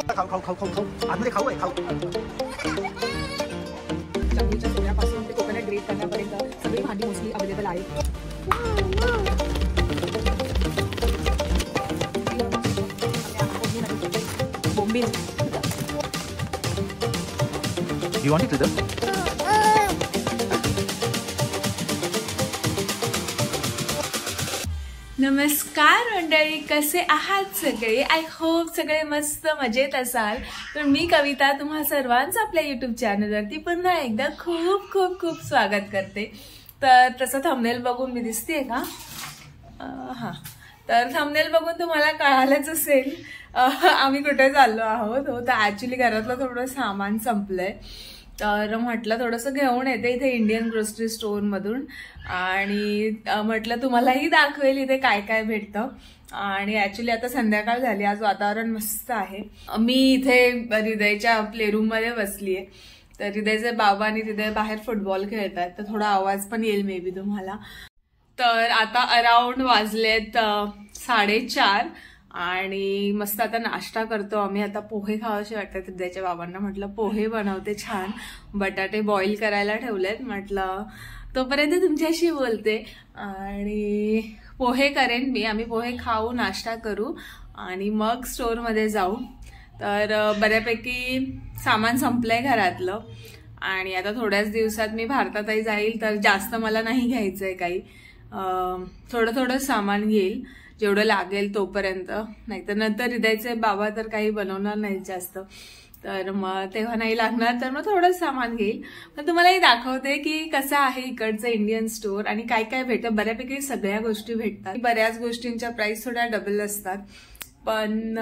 खाऊ आतमध्ये खाऊ आहे खाऊ. चवळीच्या सोऱ्यापासून ते कोकोनट ग्रेट करण्यापर्यंत सगळी भांडी मोस्टली अवेलेबल आहेत. बोंबील. You want it to do? नमस्कार मंडळी, कसे आहात सगळे? आय होप सगळे मस्त मजेत असाल. तर मी कविता तुम्हा सर्वांचं आपल्या यूट्यूब चॅनलवरती पुन्हा एकदा खूप खूप खूप स्वागत करते. तर तसं थंबनेल बघून मी दिसते का? हां, तर थंबनेल बघून तुम्हाला कळालंच असेल आम्ही कुठे चाललो आहोत. हो, तर ॲक्च्युली घरातलं थोडं सामान संपलंय, तर म्हटलं थोडंसं घेऊन येते इथे इंडियन ग्रोसरी स्टोअरमधून, आणि म्हटलं तुम्हालाही दाखवेल इथे काय काय भेटतं. आणि ॲक्च्युली आता संध्याकाळ झाली, आज वातावरण मस्त आहे. मी इथे हृदयच्या प्लेरूममध्ये बसली आहे. तर हृदयचे बाबा आणि हृदय बाहेर फुटबॉल खेळतात, तर थोडा आवाज पण येईल मे बी तुम्हाला. तर आता अराउंड वाजलेत 4:30 आणि मस्त आता नाश्ता करतो आम्ही. आता पोहे खावासे वाटतात हृदयच्या बाबांना. म्हटलं पोहे बनवते छान, बटाटे बॉईल करायला ठेवलेत. म्हटलं तोपर्यंत तुमच्याशी बोलते आणि पोहे करेन मी. आम्ही पोहे खाऊ, नाश्ता करू आणि मग स्टोअरमध्ये जाऊ. तर बऱ्यापैकी सामान संपलंय घरातलं आणि आता थोड्याच दिवसात मी भारतातही जाईल, तर जास्त मला नाही घ्यायचंय काही. थोडं थोडं सामान घेईल जेवढं लागेल तोपर्यंत, नाहीतर नंतर हृदयचे बाबा तर काही बनवणार नाहीत जास्त, तर मग तेव्हा नाही लागणार, तर मग थोडं सामान घेईल. पण तुम्हालाही दाखवते की कसं आहे इकडचं इंडियन स्टोअर आणि काय काय भेटतं. बऱ्यापैकी सगळ्या गोष्टी भेटतात. बऱ्याच गोष्टींच्या प्राइस थोड्या डबल असतात, पण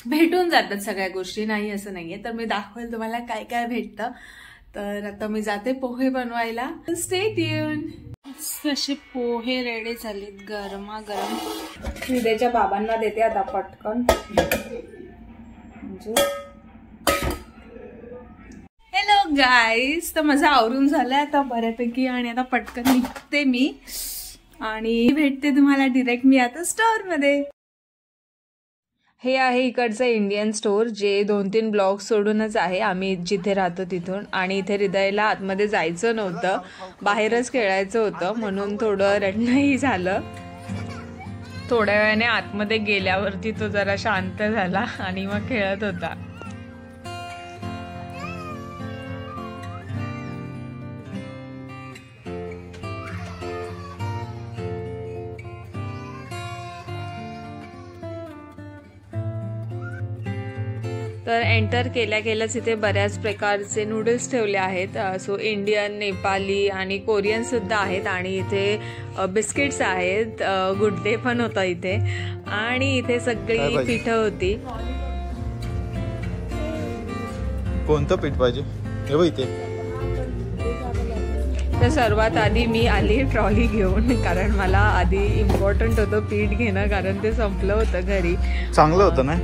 भेटून जातात सगळ्या गोष्टी, नाही असं नाहीये. तर मी दाखवेल तुम्हाला काय काय भेटतं. तर आता मी जाते पोहे बनवायला. Stay tune. असे पोहे रेडी झालेत गरमागरम. हृदयच्या बाबांना देते आता पटकन. हॅलो गाईज, तर माझं आवरून झालंय आता बऱ्यापैकी आणि आता पटकन निघते मी आणि भेटते तुम्हाला डिरेक्ट मी आता स्टोअर मध्ये. हे आहे इकडचं इंडियन स्टोअर, जे 2-3 ब्लॉक सोडूनच आहे आम्ही जिथे राहतो तिथून. आणि इथे हृदयला आतमध्ये जायचं नव्हतं, बाहेरच खेळायचं होतं, म्हणून थोडं रडणंही झालं. थोड्या वेळाने आतमध्ये गेल्यावरती तो जरा शांत झाला आणि मग खेळत होता. तर एंटर केल्या केल्याच इथे बऱ्याच प्रकारचे नूडल्स ठेवले आहेत. सो इंडियन, नेपाली आणि कोरियन सुद्धा आहेत. आणि इथे बिस्किट्स आहेत, गुड डे पण होता इथे. आणि इथे सगळी पीठं होती. कोणतं पीठ पाहिजे हे बघ इथे. तर सर्वात आधी मी आली ट्रॉली घेऊन, कारण मला आधी इम्पॉर्टंट होतं पीठ घेणं, कारण ते संपलं होतं घरी. चांगलं होतं ना.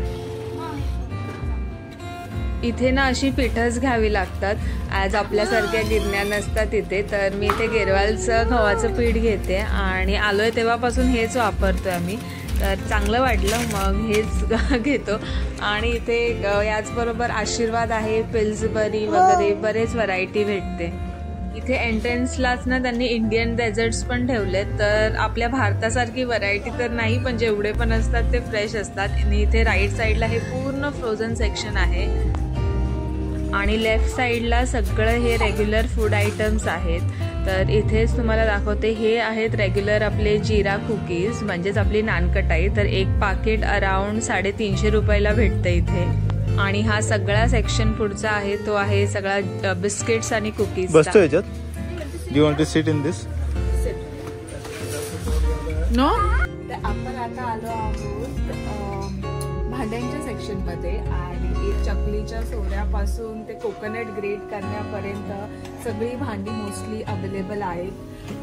इथे ना अशी पीठच घ्यावी लागतात, ॲज आपल्यासारख्या गिरण्या नसतात इथे. तर मी इथे गेरवालचं गव्हाचं पीठ घेते आणि आलोय तेव्हापासून हेच वापरतोय आम्ही. तर चांगलं वाटलं मग हेच घेतो. आणि इथे याचबरोबर आशीर्वाद आहे, पिल्सबरी वगैरे बरेच व्हरायटी भेटते. इथे एंट्रन्सलाच ना त्यांनी इंडियन डेझर्ट्स पण ठेवलेत. तर आपल्या भारतासारखी व्हरायटी तर नाही, पण जेवढे पण असतात ते फ्रेश असतात. आणि इथे राईट साईडला हे पूर्ण फ्रोझन सेक्शन आहे आणि लेफ्ट साईडला सगळं हे रेग्युलर फूड आयटम्स आहेत. तर इथेच तुम्हाला दाखवते, हे आहेत रेग्युलर आपले जिरा कुकीज, म्हणजेच आपली नानकटाई. तर एक पाकिट अराउंड 350 रुपयाला भेटतं इथे. आणि हा सगळा सेक्शन पुढचा आहे, तो आहे सगळा बिस्किट्स आणि कुकीज. बसतो याच्यात. Do you want to sit in this? No. आपण आता आलो आहोत भांड्यांच्या सेक्शन मध्ये. आणि चकलीच्या सोऱ्यापासून ते कोकोनट ग्रेट करण्यापर्यंत सगळी भांडी मोस्टली अवेलेबल आहेत.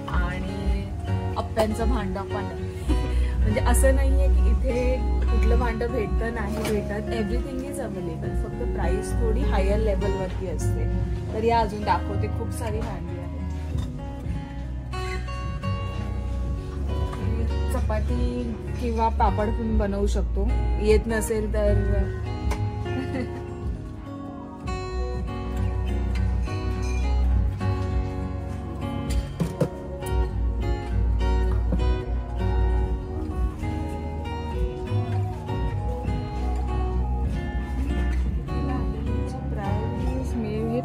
आणि अप्प्यांचं भांडं पण आहे. म्हणजे असं नाहीये की इथे कुठलं भांडं भेटतं नाही भेटत, एव्हरीथिंग इज अवेलेबल. फक्त प्राइस थोडी हायर लेवलवरती असते. तर या अजून दाखवते, खूप सारी भांडी आहेत. चपाती किंवा पापड पण बनवू शकतो, येत नसेल तर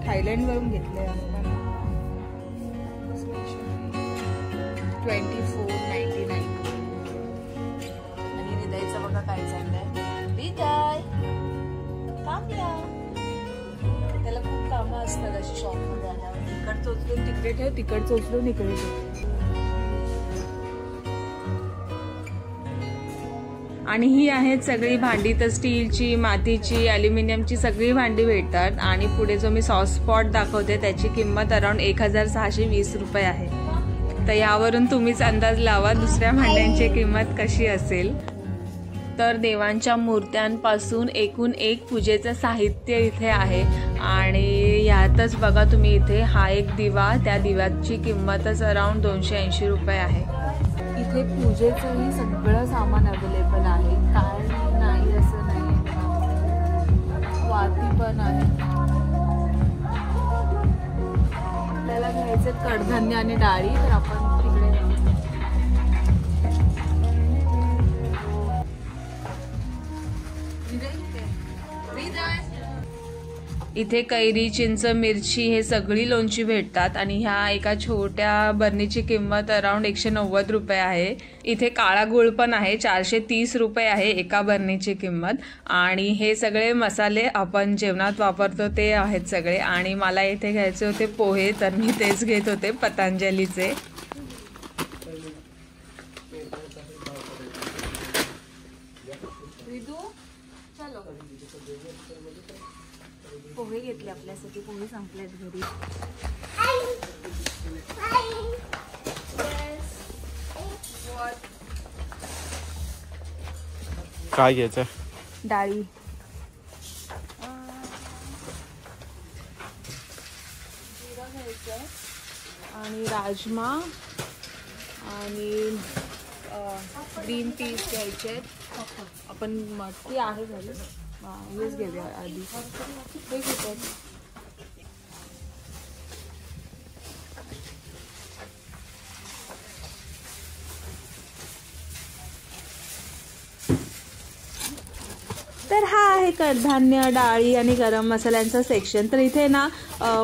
थायलंड वरून घेतलंय 24.99 आणि हृदयचं बघा काय चाललंय. हृदय काम या, त्याला खूप कामं असतात अशी शॉप मध्ये आल्यावर. तिकड चोचलून तिकडे ठेव, तिकड चोचलून इकडे ठेव. आणि ही आहेत सगळी भांडी, तर स्टीलची, मातीची, ॲल्युमिनियमची सगळी भांडी भेटतात. आणि पुढे जो मी सॉस पॉट दाखवते त्याची किंमत अराउंड 1620 रुपये आहे. तर यावरून तुम्हीच अंदाज लावा दुसऱ्या भांड्यांची किंमत कशी असेल. तर देवांच्या मूर्त्यांपासून एकूण एक पूजेचं साहित्य इथे आहे. आणि यातच बघा तुम्ही इथे हा एक दिवा, त्या दिव्याची किंमतच अराउंड 280 रुपये आहे. इथे पूजेचंही सगळं सामान अवेलेबल आहे, काय नाही असं नाही. वाती पण आहे. आपल्याला घ्यायचे कडधान्य आणि डाळी, तर आपण तिकडे इथे कैरी, चिंच, मिरची हे सगळी लोणची भेटतात. आणि ह्या एका छोट्या बरणीची किंमत अराउंड 190 रुपये आहे. इथे काळा गुळ पण आहे, 430 रुपये आहे एका बरणीची किंमत. आणि हे सगळे मसाले आपण जेवणात वापरतो ते आहेत सगळे. आणि मला इथे घ्यायचे होते पोहे, तर मी तेच घेत होते पतंजलीचे. पोहे घेतले आपल्यासाठी, पोहे संपलेत घरी. काय घ्यायचं? डाळी, जिरा घ्यायचं आणि राजमा आणि ग्रीन पीस घ्यायचे. आपण मटकी आहे झाली, हेच घेऊया आधी. हे घेतात. तर हा आहे कडधान्य, डाळी आणि गरम मसाल्यांचा सेक्शन. तर इथे ना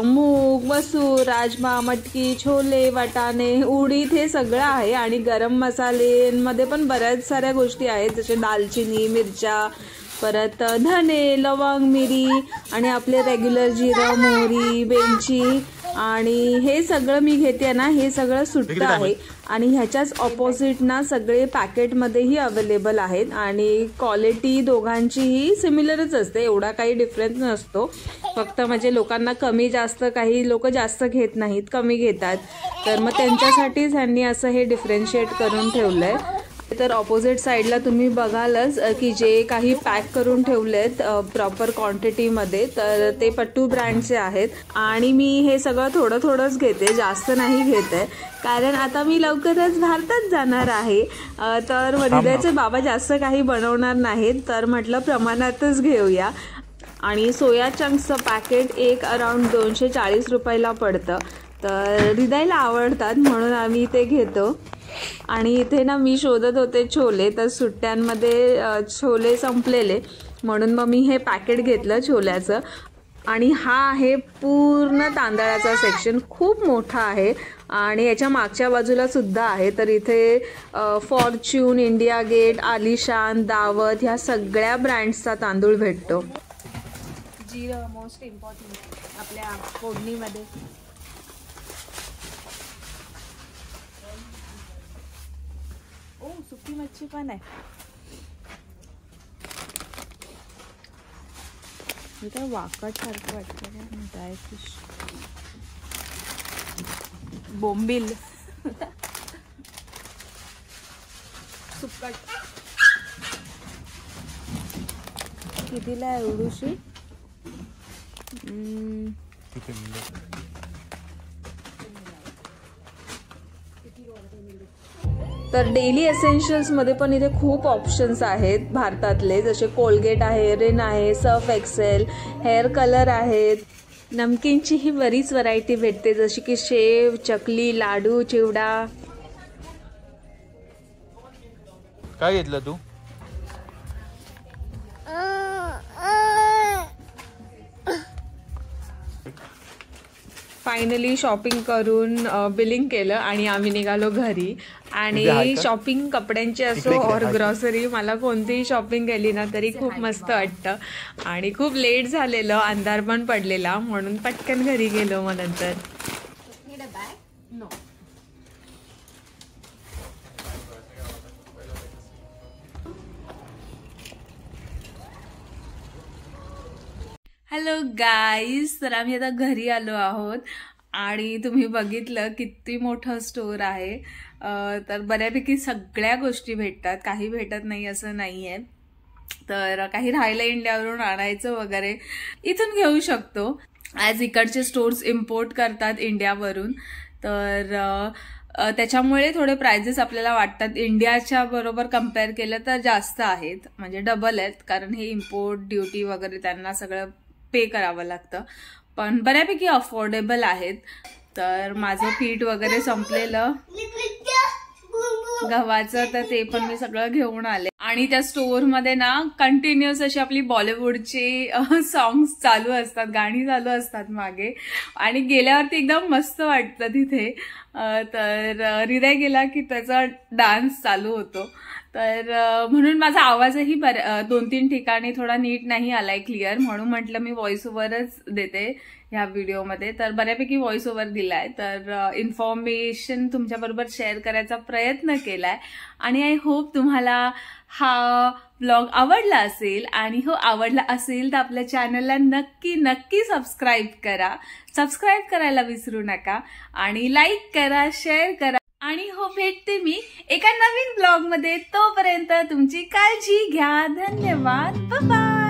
मूग, मसूर, राजमा, मटकी, छोले, वाटाणे, उडीद हे सगळं आहे. आणि गरम मसाल्यांमध्ये पण बऱ्याच साऱ्या गोष्टी आहेत, जसे दालचिनी, मिरच्या, परत धने, लवंग, मिरी आणि आपले रेग्युलर जिरं, मोहरी, वेलची. आणि हे सगळं मी घेते ना, हे सगळं सुट्ट आहे. आणि ह्याच्याच ऑपोजिट ना सगळे पॅकेटमध्येही अवेलेबल आहेत. आणि क्वालिटी दोघांचीही सिमिलरच असते, एवढा काही डिफरन्स नसतो. फक्त म्हणजे लोकांना कमी जास्त, काही लोक जास्त घेत नाहीत, कमी घेतात. तर मग त्यांच्यासाठीच ह्यांनी असं हे डिफरन्शिएट करून ठेवलंय. तर ऑपोजिट साईडला तुम्ही बघालच की जे काही पॅक करून ठेवलेत प्रॉपर क्वांटिटीमध्ये, तर ते पट्टू ब्रँडचे आहेत. आणि मी हे सगळं थोडं थोडंच घेते, जास्त नाही घेते, कारण आता मी लवकरच भारतात जाणार आहे. तर हृदयचे बाबा जास्त काही बनवणार नाहीत, तर म्हटलं प्रमाणातच घेऊया. आणि सोया चंक्सचं पॅकेट एक अराउंड 240 रुपयाला पडतं. तर हृदयला आवडतात म्हणून आम्ही ते घेतो. आणि इथे ना मी शोधत होते छोले, तर सुट्ट्यांमध्ये छोले संपलेले, म्हणून मग मी हे पॅकेट घेतलं छोल्याचं. आणि हा आहे पूर्ण तांदळाचा सेक्शन, खूप मोठा आहे. आणि याच्या मागच्या बाजूला सुद्धा आहे. तर इथे फॉर्च्यून, इंडिया गेट, आलिशान, दावत ह्या सगळ्या ब्रँड्सचा तांदूळ भेटतो. जिरं मोस्ट इम्पॉर्टंट आपल्या फोडणीमध्ये. ओ सुकी मच्छी पण आहे. हे काय वाकट सारखं वाटतं, ड्राय फिश, बोंबील, सुकट. कितीला आहे एवढूशी? तर डेली एसेन्शियल्समध्ये पण इथे खूप ऑप्शन्स आहेत भारतातले, जसे कोलगेट आहे, रिन आहे, सर्फ एक्सेल, हेअर कलर आहेत. नमकीनची ही बरीच व्हरायटी भेटते, जशी की शेव, चकली, लाडू, चिवडा. काय घेतलं तू? फायनली शॉपिंग करून बिलिंग केलं आणि आम्ही निघालो घरी. आणि शॉपिंग कपड्यांची असो और ग्रॉसरी, मला कोणतीही शॉपिंग केली ना तरी खूप मस्त वाटतं. आणि खूप लेट झालेलं, अंधार पण पडलेला, म्हणून पटकन घरी गेलो. मग नंतर हॅलो गाईज, तर आम्ही आता घरी आलो आहोत आणि तुम्ही बघितलं किती मोठं स्टोर आहे. तर बऱ्यापैकी सगळ्या गोष्टी भेटतात, काही भेटत नाही असं नाही आहे. तर काही राहिलं इंडियावरून आणायचं वगैरे इथून घेऊ शकतो, ॲज इकडचे स्टोर्स इम्पोर्ट करतात इंडियावरून. तर त्याच्यामुळे थोडे प्राइजेस आपल्याला वाटतात इंडियाच्या बरोबर कम्पेअर केलं तर जास्त आहेत, म्हणजे डबल आहेत, कारण हे इम्पोर्ट ड्युटी वगैरे त्यांना सगळं पे करावं लागतं. पण बऱ्यापैकी अफोर्डेबल आहेत. तर माझं पीठ वगैरे संपलेलं गव्हाचं, तर ते पण मी सगळं घेऊन आले. आणि त्या स्टोअरमध्ये ना कंटिन्युअस अशी आपली बॉलिवूडची सॉंग्स चालू असतात, गाणी चालू असतात मागे, आणि गेल्यावरती एकदम मस्त वाटतं तिथे. तर हृदय गेला की त्याचा डान्स चालू होतो. तर म्हणून माझा आवाजही 2-3 ठिकाणी थोडा नीट नाही आलाय क्लिअर, म्हणून म्हटलं मी व्हॉइस ओव्हरच देते ह्या व्हिडिओमध्ये. तर बऱ्यापैकी व्हॉइस ओव्हर दिलाय, तर इन्फॉर्मेशन तुमच्याबरोबर शेअर करायचा प्रयत्न केलाय. आणि आय होप तुम्हाला हा ब्लॉग आवडला असेल. आणि हो आवडला असेल तर आपल्या चॅनलला नक्की सबस्क्राईब करा. सबस्क्राईब करायला विसरू नका आणि लाईक करा, शेअर करा. आणि हो भेटते मी एका नवीन ब्लॉग मध्ये. तोपर्यंत तुमची काळजी घ्या. धन्यवाद. Bye bye.